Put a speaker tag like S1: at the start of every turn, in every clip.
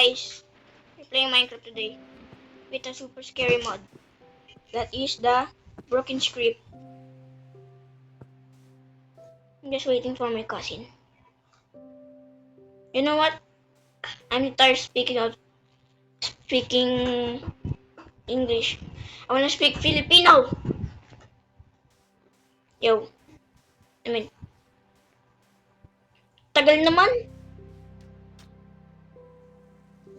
S1: Guys, we're playing Minecraft today with a super scary mod. That is the broken script. I'm just waiting for my cousin. You know what? I'm tired speaking English. I wanna speak Filipino. Yo, I mean, tagal naman.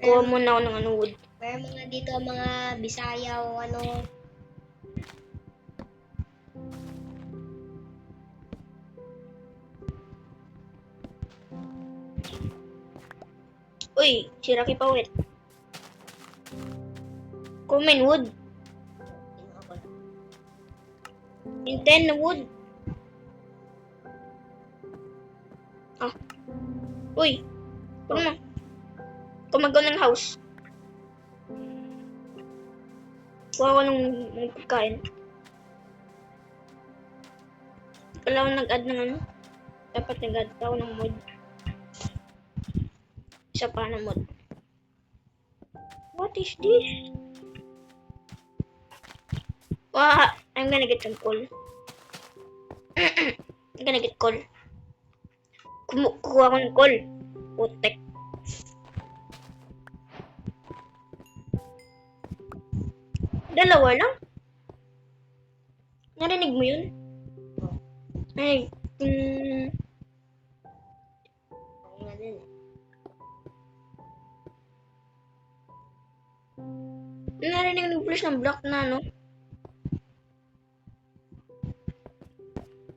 S1: Kuha muna ako ng wood.
S2: May mga dito mga Bisaya o ano.
S1: Uy, si Rocky pa ulit. Comment wood. Intend na wood. Ah. Uy, ano? Kumagaw ng house. Kuha ko ng pagkain. Wala akong nag-add ng ano. Dapat nag-add ako ng mod. Isa pa na mod. What is this? Wow, I'm gonna get some coal. I'm gonna get coal. Kuha ko ng coal. Putek. Dalawa lang? Narinig mo yun? Ay,
S2: Ako nga din eh.
S1: narinig nag-flash ng block na, no?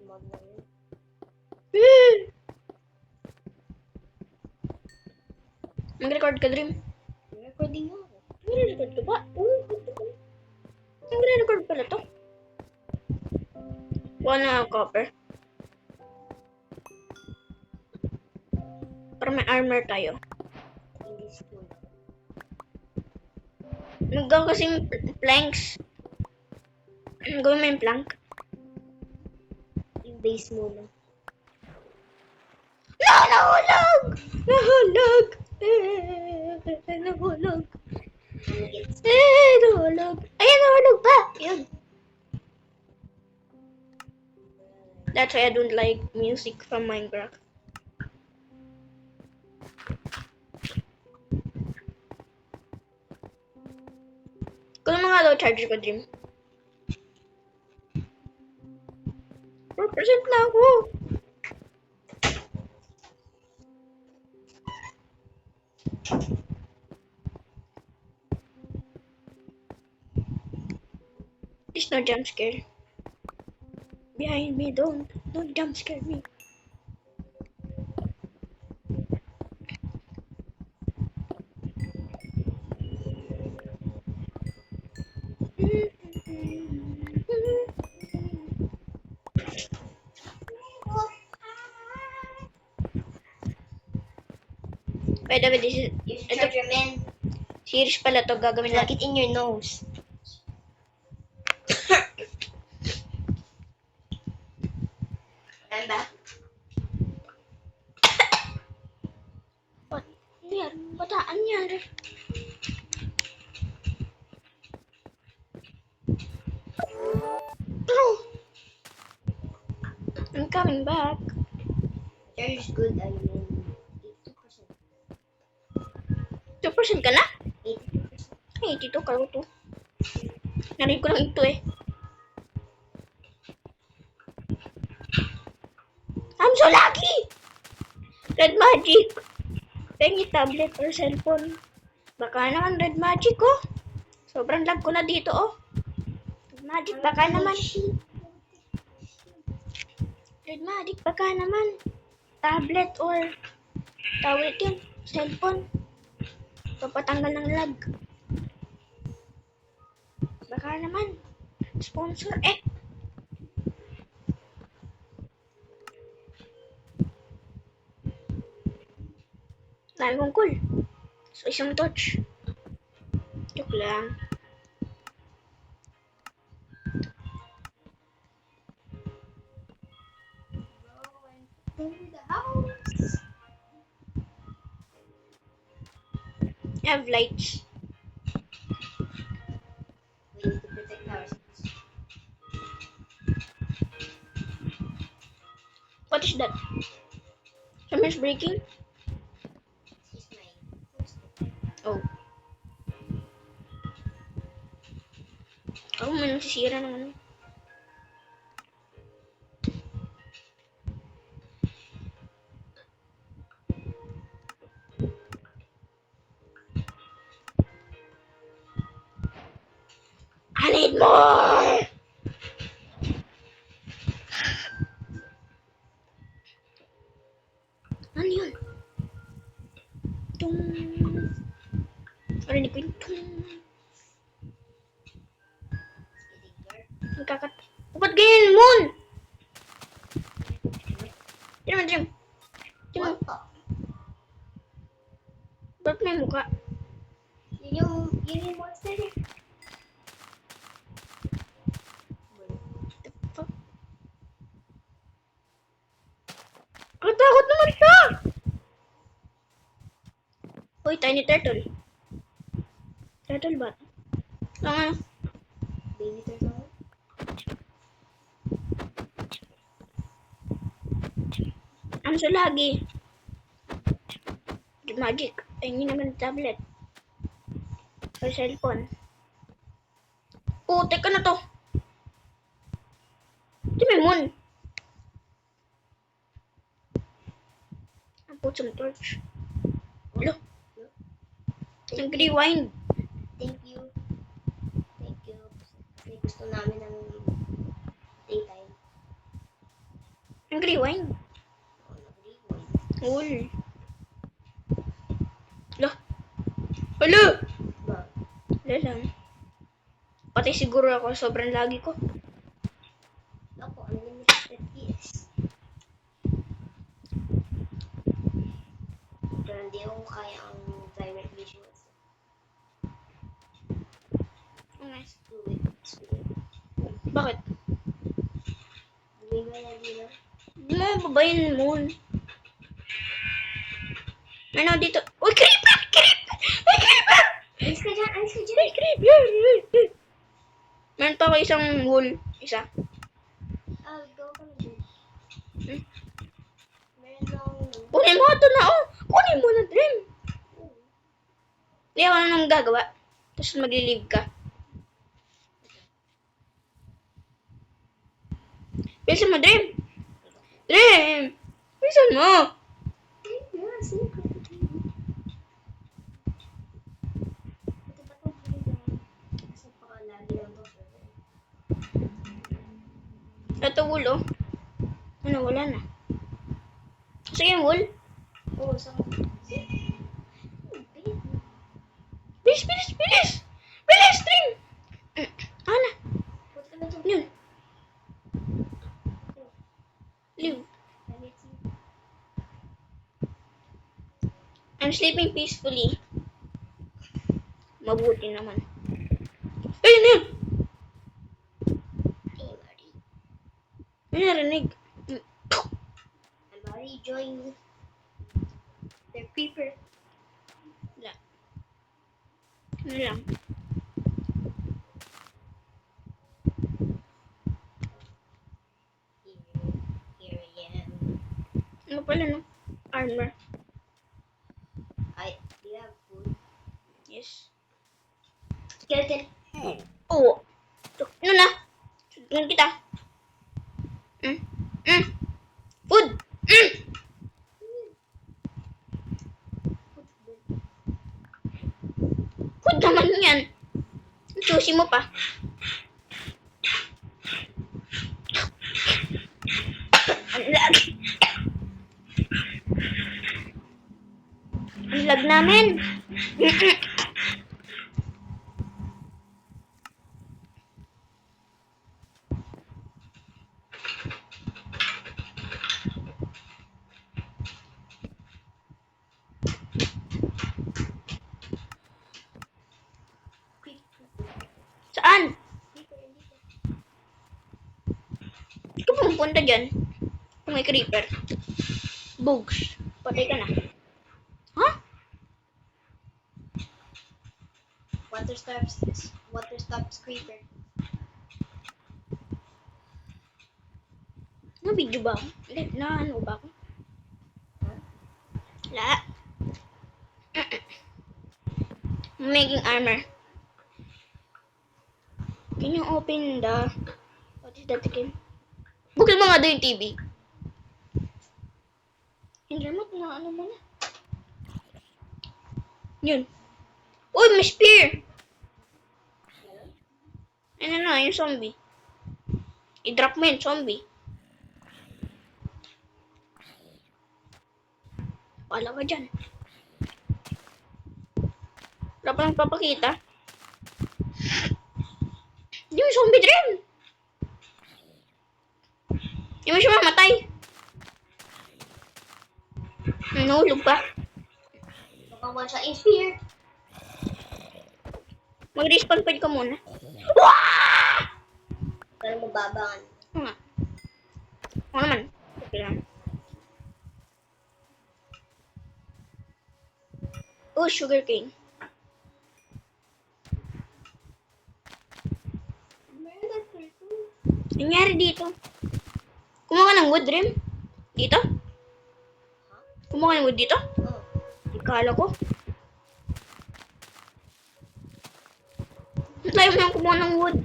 S2: Mod na yun.
S1: Mag-record ka, Dream.
S2: Recording nga ako.
S1: Mag-record ka ba? Mag-record pala to. Kuha na ako copper. Para may armor tayo.
S2: Hindi school.
S1: Magawa kasing planks. Gawin mo yung plank.
S2: Yung base muna.
S1: No! Nahulog! Nahulog! Nahulog! Nahulog! Ayan, nahulog pa! Yun. That's why I don't like music from Minecraft. Kung mga low charger ko, Dream. 4% na ako. Please no jump scare. Behind me, don't jump scare me. By the way, this is
S2: You should charge your man.
S1: series pala to gagawin
S2: Plug
S1: natin.
S2: it in your nose. Ano ba?
S1: What? Yan, bataan yan. I'm coming back.
S2: Charge is good. I mean, 82%.
S1: 2% ka na?
S2: 82%.
S1: Ay, dito ka to. Narinig ko lang ito eh. I'm so lucky! Red Magic! Pengi tablet or cellphone. Baka naman Red Magic oh. Sobrang lag ko na dito oh. Red Magic baka naman. Red Magic baka naman. Tablet or tawag yun. Cellphone. Papatanggal ng lag. Baka naman. Sponsor eh. Dami kong cool. So, isang torch. Joke lang.
S2: Go to the house.
S1: You have lights.
S2: We need to protect ourselves.
S1: What is that? Someone's breaking?
S2: She's my footstep.
S1: Oh. Ako may nasisira ng ano. I need more! Ano yun? Tung. Narinig ko yung tung.
S2: It's getting dark.
S1: Nagkakat... Ba't ganyan, Moon? Tira mo, Jim. Tira mo.
S2: What the?
S1: Ba't may mukha?
S2: Yun yung monster eh.
S1: Fuck. Katakot naman siya! Uy, tiny turtle. Turtle ba? Lang ano?
S2: Baby turtle.
S1: Ano sa lagi? Magic. Ay, hindi naman tablet. Or cellphone. Oh, teka na to. Ito may moon. I'll put some torch. Hello? Nag-rewind.
S2: Thank you. Thank you. Kasi gusto namin ng daytime.
S1: Nag-rewind.
S2: Oh, nag-rewind.
S1: Cool. Hello? Hello?
S2: Ba?
S1: Wala lang. Patay siguro ako. Sobrang lagi ko.
S2: Ako, unlimited FPS. Pero hindi ako kaya ang direct visuals.
S1: Okay.
S2: Do it. Screw it.
S1: Bakit?
S2: Bumingay na din.
S1: Di mo babayin moon. Ano dito? Uy, creeper! Creeper! Uy, creeper!
S2: Alis ka dyan! Alis ka dyan!
S1: Uy, creeper! Meron pa ako isang wool. Isa.
S2: Go ka na dyan.
S1: Hmm?
S2: Meron lang...
S1: Kunin mo ito na, oh! Kunin mo na, Dream! Hindi ako na nang gagawa. Tapos magli-leave ka. Bilisan mo, Dream! Dream! Bilisan mo!
S2: Yeah, sige ka. Ito ba itong hanggang? Kasi pakalagi lang ito.
S1: Ito wool, oh. Ano, wala na. Sige, wool.
S2: Oo, saan?
S1: Bilis, bilis, bilis! Bilis, Dream! Ana,
S2: Punta ka na dyan.
S1: yun. Leave. I'm sleeping peacefully. Mabuti naman. Ayun na yun! May narinig.
S2: I'm already joined their creeper.
S1: Wala. Ano lang.
S2: Here I am.
S1: Ano pala, no? Armor.
S2: Do you have food?
S1: Yes.
S2: Skeleton.
S1: Oo. Ano na? Sundan kita. Food! Food naman yan. Sushi mo pa. Ang lag. Ang lag namin. Saan? Hindi ka pumunta dyan. Kung may creeper. Bugs. Patay ka na. Ha?
S2: Water stops creeper.
S1: Na video ba ako? Hindi, na ano ba ako? Wala. I'm making armor. Can you open the... What is that again? Buksan mo nga doon yung TV. Yung remote na ano mo na. Yun. Uy, may spear! Ano na, yung zombie. I-drop mo yung zombie. Wala ka dyan. Wala pa lang papakita. Hindi mo zombie dream. Hindi mo siya mamatay. Nahulog pa.
S2: Baka one shot in spear.
S1: Mag-respawn point ka muna. Wah!
S2: Pero mababangan.
S1: Oo nga. Oo naman. Okay lang. Oh, sugarcane. Nangyari dito. Kumuha ka ng wood, Rim? Dito? Kumuha ka ng wood dito?
S2: Oh.
S1: Ikala ko. Tayo mo yung kumuha ng wood.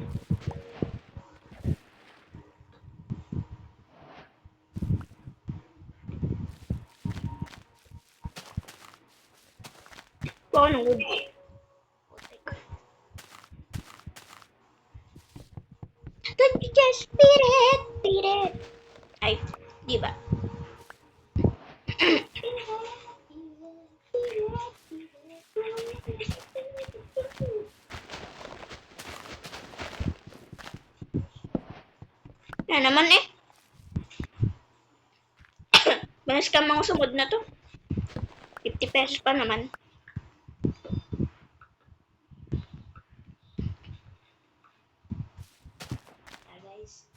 S1: Kumuha ka ng wood. Don't you just beat it, beat it. Ay, di ba? Yan naman eh. Banascam mga sumod na to. 50 pesos pa naman.
S2: Guys.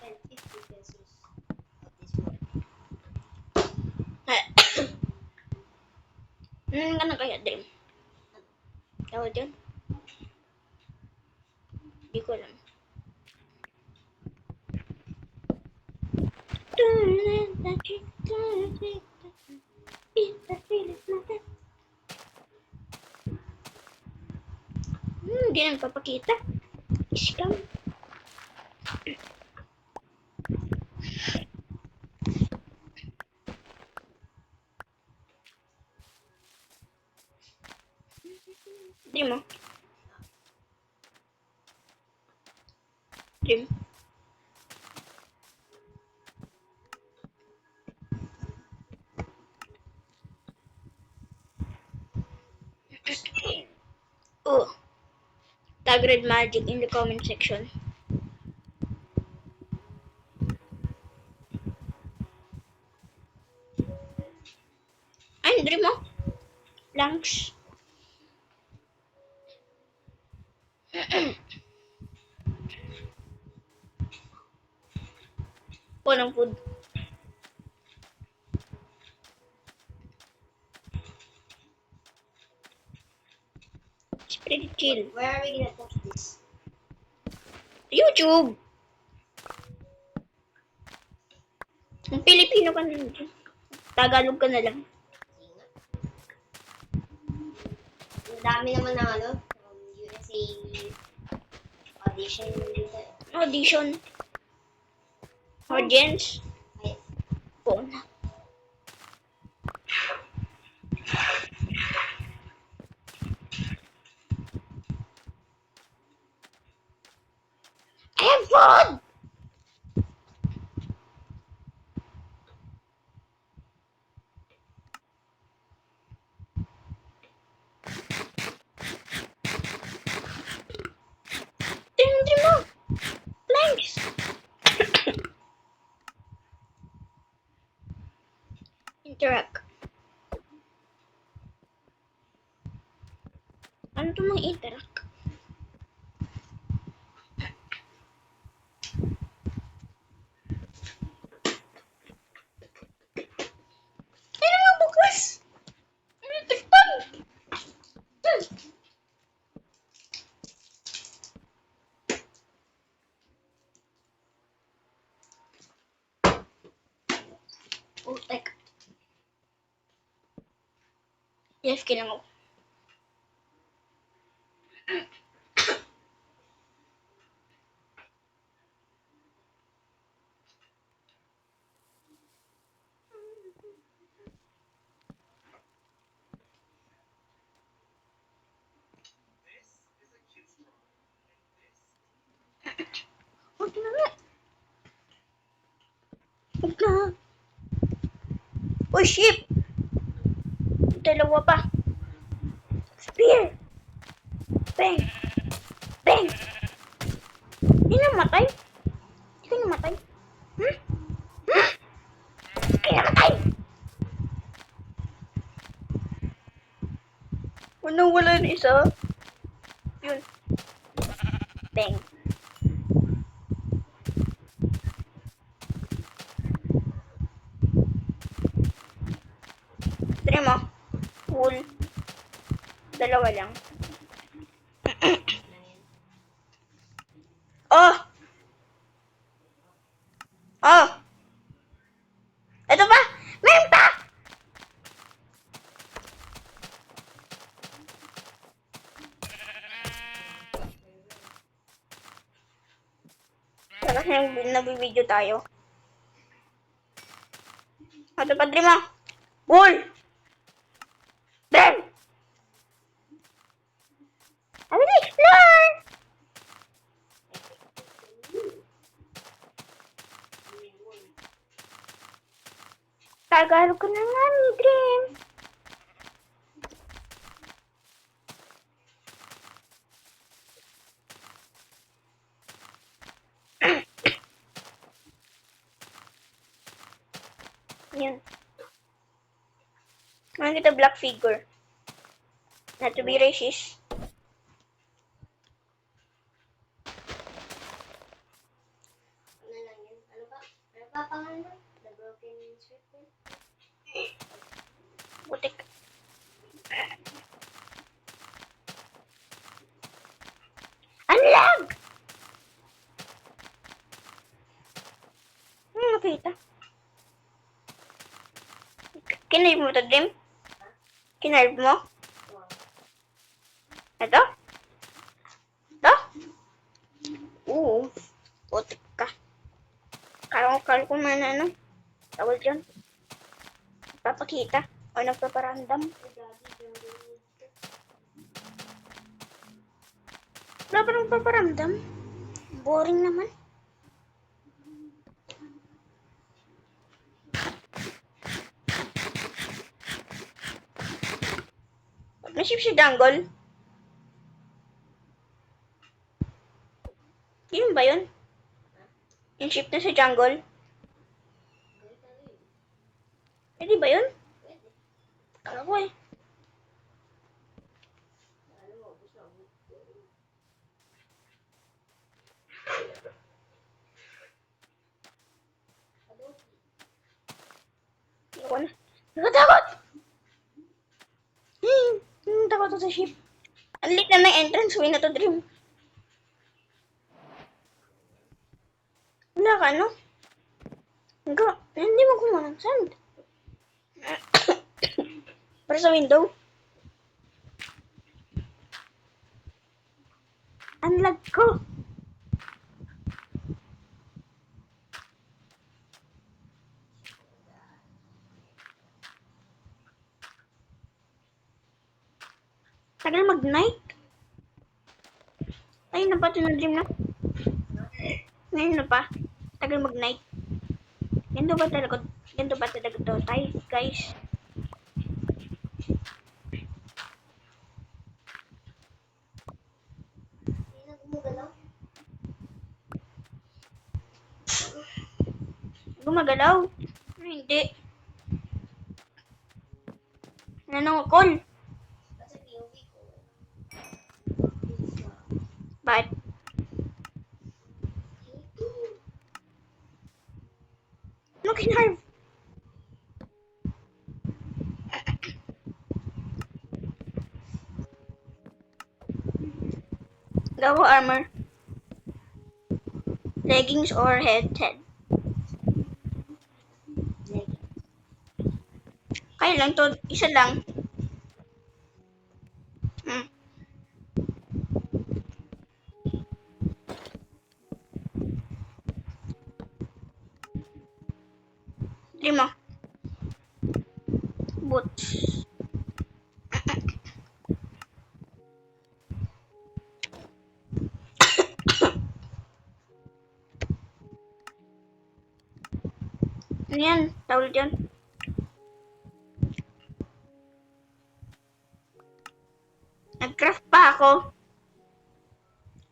S2: 50 pesos. At this point.
S1: Ano ka na kaya, Dream? Tawag yun? Hindi ko alam. Hindi na nagpapakita. Scam. Dream mo. Dream. Oh. Tag Red Magic in the comment section. Ay, Dream mo. Planks. Po ng food. It's pretty chill.
S2: Where are we gonna post this?
S1: YouTube! Ang Pilipino ka na dyan. Tagalog ka na lang.
S2: Sige nga. Ang dami naman ng ano, USA audition dito eh.
S1: Audition. Audience.
S2: Ay,
S1: Po na. I have food! Tingnan mo! Planks! Interact. Ano ito mga interact? Ay naman bukas! Electric pan! AFK lang ako. Huwag na nga. Huwag na. Oh, shit! Dalawa pa. Spear! Bang! Bang! Hindi namatay? Hindi ka namatay? Hmm? Hmm? Hindi ka namatay! Wala na isa. Yun. Bang. Try mo. Cool. Dalawa lang. Oh! Oh! Ito pa! Meron pa! Tapos nag-video tayo. Ito pa, Dream mo. Cool! Bang! I will explore! Tagal ko na nga ni Dream. Yan. Ano kita black figure? Not to be racist.
S2: Ano lang yun? Ano ba? Ano ba pangalan nun? The Broken Circle?
S1: Butik. Ang lag! Nakita. Kinarve mo to, Dream? Kinarve mo?
S2: Wow.
S1: Ito? Ito? Oo. Butik ka. Kala ko man ano. Tawag dyan. Papakita. O nagpaparandam. Wala pa nagpaparamdam. Boring naman. Nasip si Jungle. Yun ba yun? Yung ship na sa jungle? Pwede ba yun?
S2: Pwede.
S1: Kala ko eh.
S2: Ano mo? Gusto mo? Adobe.
S1: Ayoko na. Nakatakot! Takot ako sa ship. Ang lit na ng entrance way na to, Dream. Wala ka, no? Hindi mo kumuha ng sand. Para sa window. Ang lag ko. Tagal mag-night. Ayun na pa, Dream na. Ngayon na pa. Tagal mag-night. Ganito ba talaga to, guys?
S2: Hindi na gumagalaw.
S1: Gumagalaw? Hindi. Nanungkol.
S2: Kasi POV ko.
S1: Bakit? Ano kinarve? Gawa armor. Leggings or head. Kaya lang to, isa lang. Ano yan? Tawag yan. Nag-craft pa ako.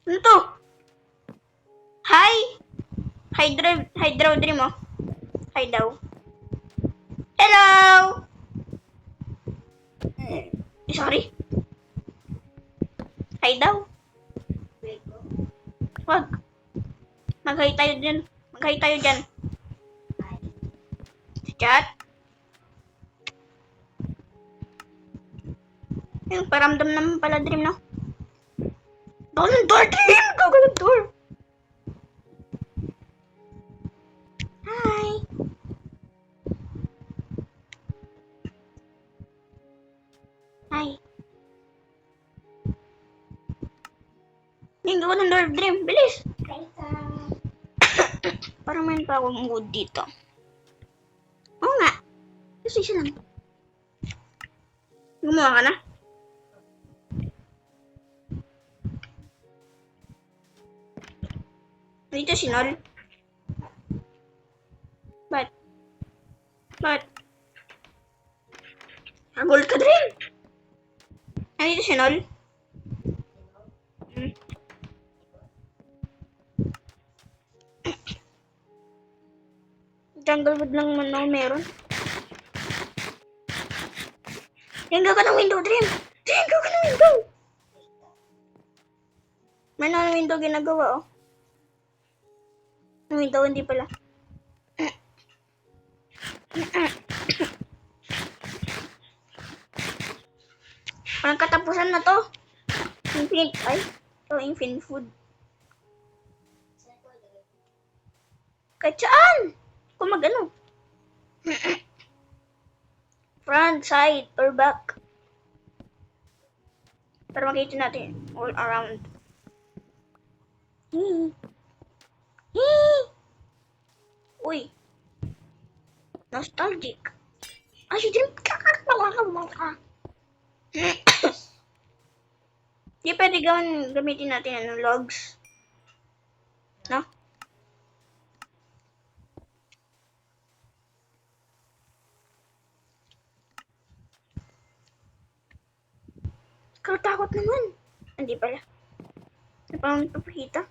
S1: Ano to? Hi! Hi daw, dream oh. Hi daw. Hello! Sorry. Hi daw.
S2: Wait ko.
S1: Wag. Mag-hi tayo dyan. Mag-hi tayo dyan.
S2: Hi.
S1: Sa chat. Yung paramdam naman pala dream, no? Go ng door, dream! Go ng door! Hi! Hi. Dream, go ng door, dream! Bilis!
S2: Kaisa.
S1: Parang mayroon pa akong mood dito. Oo nga. Kasi isa lang. Gumawa ka na? Dito si Nol. Ba't? Ba't? Hagol ka dream! Nandito si Nol. Hmm. Jungle wood lang man ako meron. Tinggal ka ng window, Dream! Tinggal ka ng window! May na window ginagawa, oh. Yung window, hindi pala. Parang katapusan na to. Infinite, ay. Ito, infinite food.
S2: Saan ko ilagay?
S1: Kahit saan! Kung mag-ano. Front, side, or back. Para makita natin all around. Hee. Hee. Uy. Nostalgic. Ay, si Dream. Di pwede gamitin natin ano, logs. No? Katakot naman. Hindi pala. Hindi pa naman papakita.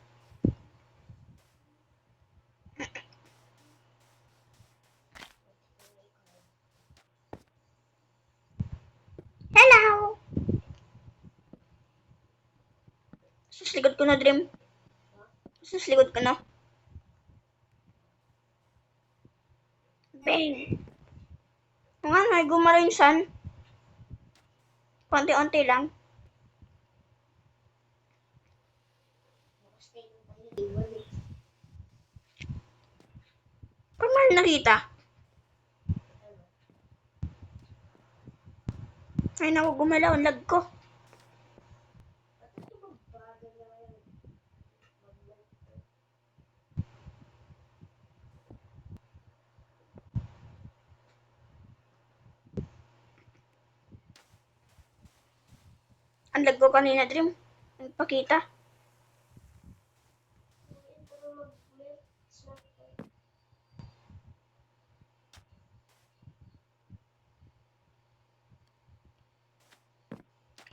S1: Hello! Sus, likod ko na, Dream. Sus, likod ko na. Bang! O nga, may gumara yung sun. Konti-unti lang.
S2: Stay lang tayo. Iwan eh.
S1: Paano nakita?
S2: Ano?
S1: Ay, naku, gumalaw ang lag ko.
S2: Ba't ito magbagal na ngayon? Mag-live ko.
S1: Ang lag ko kanina, Dream. Nagpakita.
S2: Ngayon ko na mag-live. Snap tayo.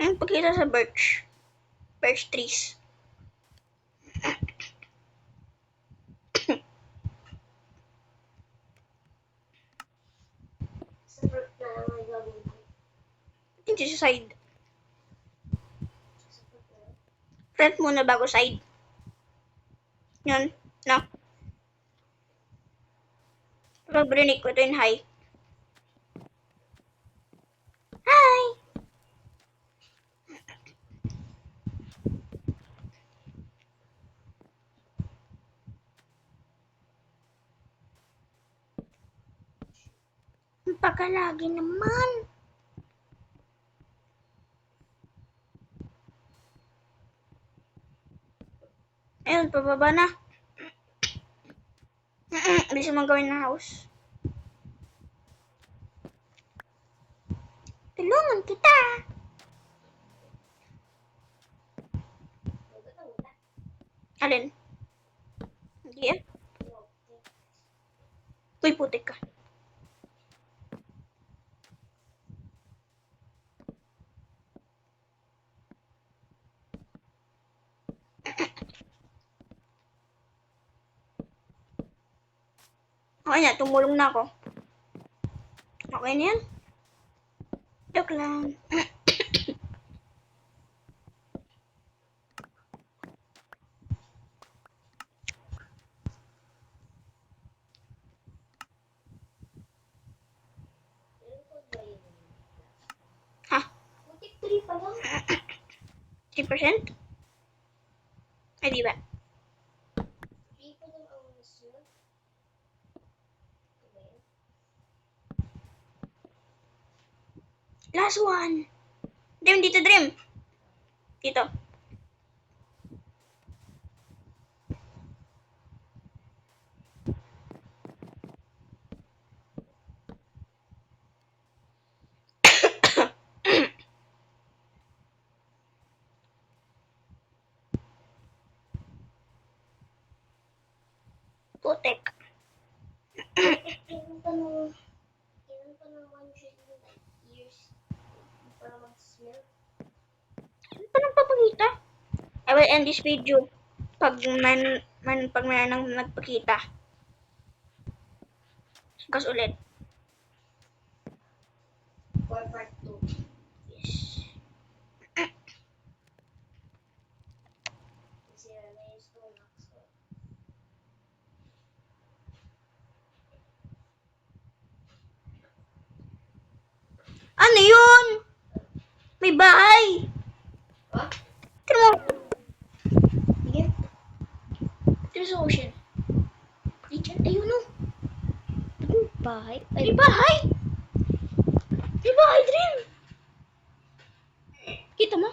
S1: Ang pakita sa birch. Birch trees.
S2: Sa fruit na lang ay gagawin ko.
S1: Dito sa side.
S2: Sa fruit na lang.
S1: Front muna bago side. Yun. No? Pag brinig ko ito yung hi. Hi! Ang pakalagi naman. Ayun, pababa na. Bisa mong gawin na house. Tulungan kita.
S2: Maganda mo na.
S1: Alin? Hindi eh.
S2: Okay.
S1: Uy, putik ka. Okay na, tumulong na ako. Okay na yan? Joke lang.
S2: Meron po ba yun?
S1: Ha?
S2: Putik 3 pa lang.
S1: 3%? Ay, di ba?
S2: 3 pa lang ang sunod. Diba yun?
S1: Last one. Dream, dito, Dream. Dito. Putek.
S2: Kailan pa ng 100 years para mag-smell?
S1: Ano pa nang papakita? I will end this video pag pag may nang nagpakita. Gas ulit.
S2: For part 2.
S1: Yes.
S2: Kasi na yung stone axe ko.
S1: Ano yun? May bahay.
S2: Ha?
S1: Tignan mo.
S2: Sige.
S1: Tignan sa ocean. Richard, ayun o.
S2: Bahay?
S1: May bahay. May bahay, Dream. Kita mo?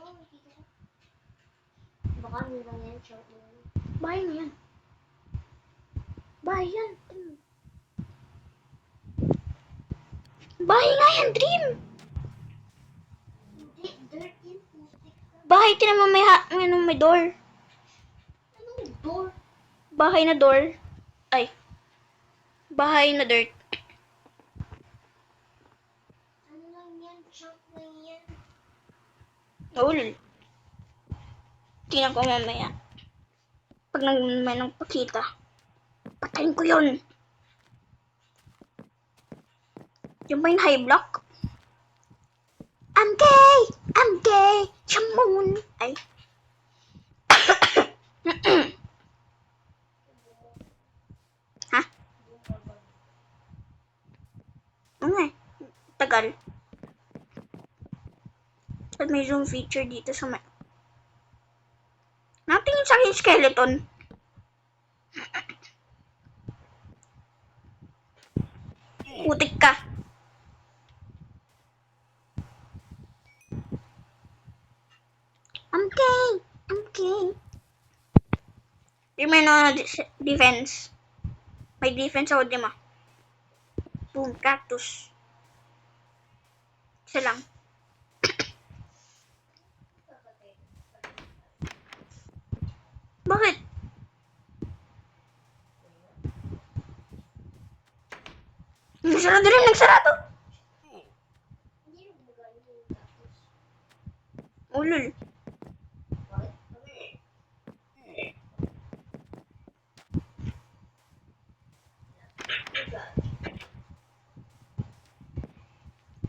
S2: Oo, nakita ko. Baka nilang yan, short na yan.
S1: Bahay na yan. Bahay yan. Bahay nga yan, Dream.
S2: Hindi, dirt yun, putik ka.
S1: Bahay, tignan mo may door.
S2: Anong door?
S1: Bahay na door. Ay. Bahay na dirt.
S2: Ano lang yan, chunk lang yan.
S1: Ulul. Tingnan ko mamaya. Pag may nang pakita. Patayin ko yun. Yung ba yung high block? I'm gay! I'm gay! Shamoon! Ay. Ha? Ano eh? Tagal. At may zoom feature dito sa may... Natingin sa akin yung skeleton. Putik ka. I'm gay. I'm gay. Di may defense. May defense ako, di ma. Boom, cactus. Isa lang. Bakit? Nagsarado rin, nagsarado.
S2: Hindi rin gumagana yung cactus.
S1: Ulul.
S2: Bakit?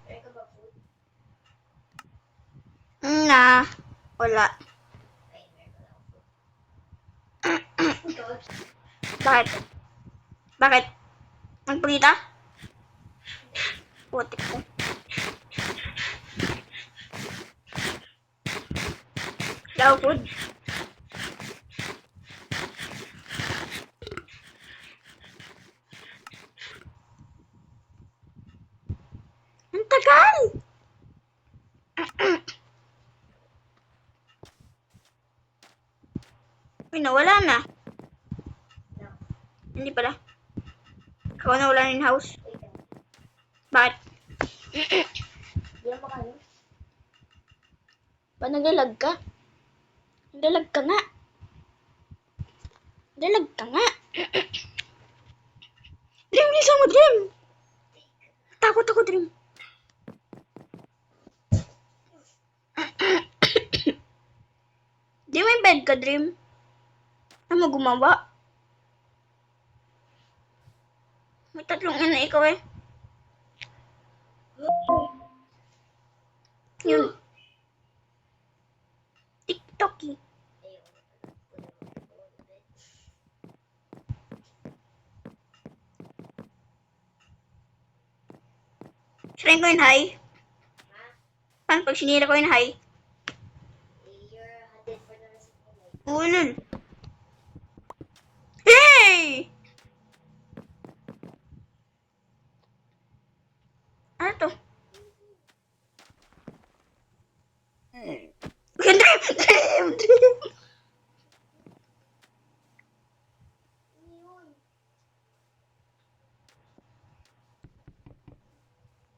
S2: Meron ka ba food?
S1: Wala.
S2: Ay, meron ka lang food. God.
S1: Bakit? Bakit? Magpagita? Putik ko. Daw food. Ang tagal! Uy, nawala na.
S2: No.
S1: Hindi pala. Ikaw nawala na yung house.
S2: Wait lang.
S1: Bakit?
S2: Hindi lang makaano.
S1: Ba naglalag ka? Naglalag ka nga. Naglalag ka nga. Dream, bilisan mo, Dream! Takot ako, Dream. Di may bed ka, Dream. Ano mo gumawa? May tatlong yan na ikaw eh. Yun. TikTok eh. Sirain ko yun, hi. Paano pag sinira ko yun, hi?
S2: You're hunted for the rest of your life.
S1: Ulul. Hey! Ano to? Dream!
S2: Ano yun?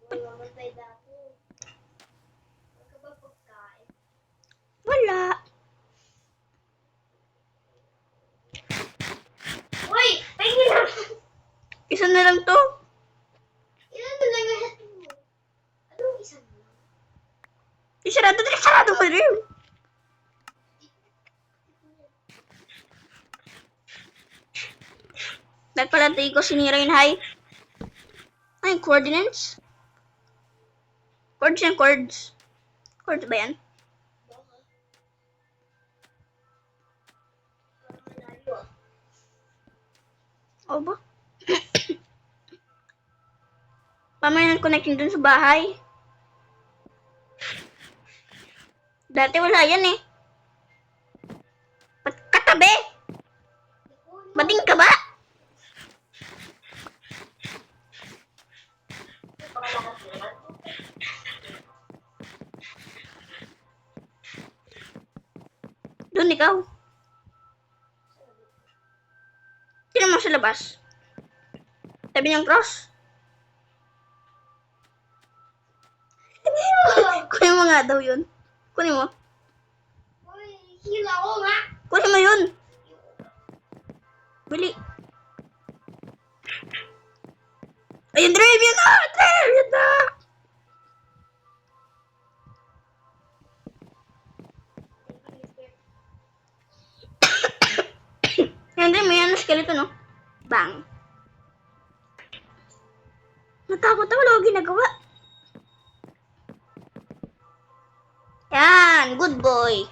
S2: Uy, mamatay na ako. Ano ka ba pagkain?
S1: Wala.
S2: Uy! Tingin na!
S1: Isa na lang to.
S2: Ilan na lang lahat mo? Anong isa mo?
S1: Sarado mo rin. Dahil pala tayo ko sinira yun, hi. Ay, coordinates? Chords yan, chords. Chords ba yan?
S2: Baka. Parang malayo ah.
S1: O ba? Pamayan connection dun sa bahay. Dati wala yan eh. Ba't katabi? Bading ka ba? Doon ikaw. Sino mo sa labas? Tabi niyang cross? Kunin mo nga daw yun. Kunin mo.
S2: Uy, hila ko nga!
S1: Kunin mo yun. Bili. Ayun, Dream! Yun na! Dream! Yun na! Yan, Dream. May ano, skeleton, no? Bang. Natakot ako. Wala ako ginagawa. Yan. Good boy.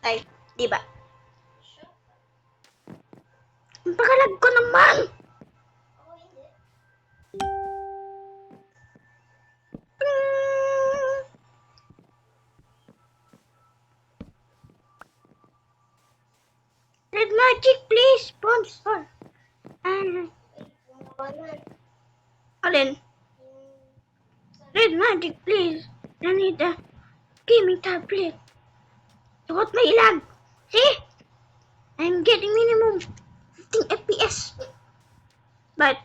S1: Ay, di ba? Ang pakalag ko naman.
S2: Ako hindi.
S1: Red magic, please. Sponsor.
S2: Ay, kumawalan.
S1: Alin? Red magic, please. I need a gaming tablet. Suot may ilag. See? I'm getting minimum 15 FPS. But,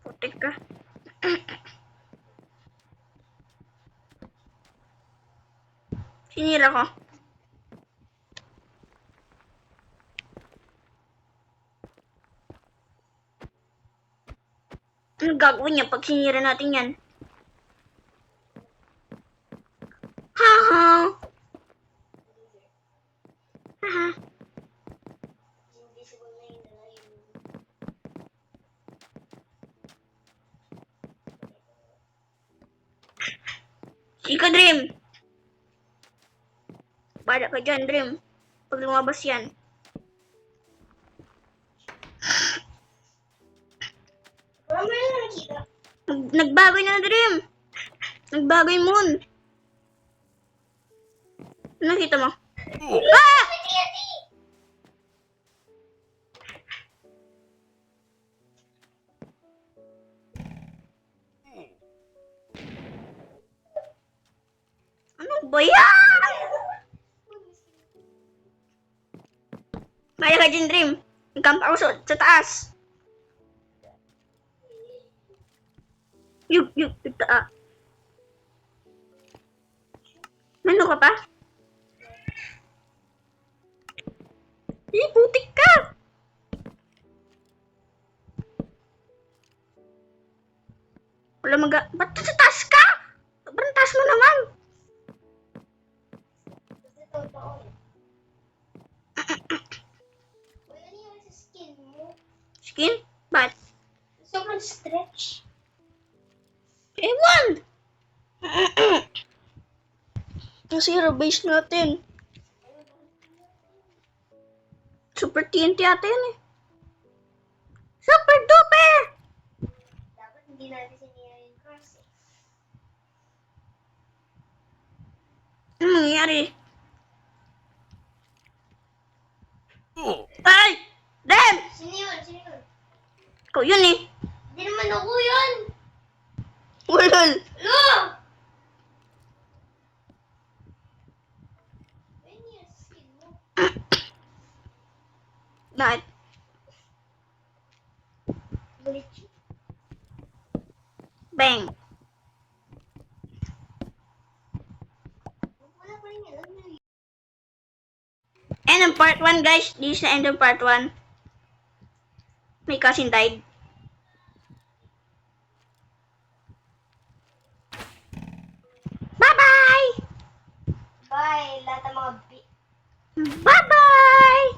S1: putik ka. Sinira ko. Ano gagawin niya pag sinira natin yan? Haha. Haha.
S2: Invisible na yun na yun.
S1: Ika, Dream. Bala ka dyan, Dream. Pag lumabas yan.
S2: Wala mo yung nakikita.
S1: Nagbago na, Dream. Nagbago yung moon. Ano nakita mo? Ah! Ano ba yan? Bala ka dyan, Dream. Nagkamp ako sa taas. Yug, taa. Ano ka pa? Putik ka! Wala ba't sa taas ka? Sobrang taas mo naman.
S2: Kasi totoo. Uy, ano yung sa skin mo?
S1: Skin? Ba't?
S2: mag-stretch?
S1: Ewan! Nasira base natin. Super TNT ata yun eh. Super duper!
S2: Dapat hindi natin sinira yung cross eh.
S1: Ano nangyari? Ay! Dan!
S2: Sino yun? Sino yun?
S1: Ikaw yun eh.
S2: Hindi naman ako yun!
S1: Ulol!
S2: Lo! Ayun yung skin mo.
S1: Bakit?
S2: Glitchy.
S1: Bang!
S2: Wala pa rin yan. Ano yun?
S1: End of part 1 guys. This is the end of part 1. My cousin died. Bye-bye!
S2: Bye! Lahat ng mga
S1: Bye-bye!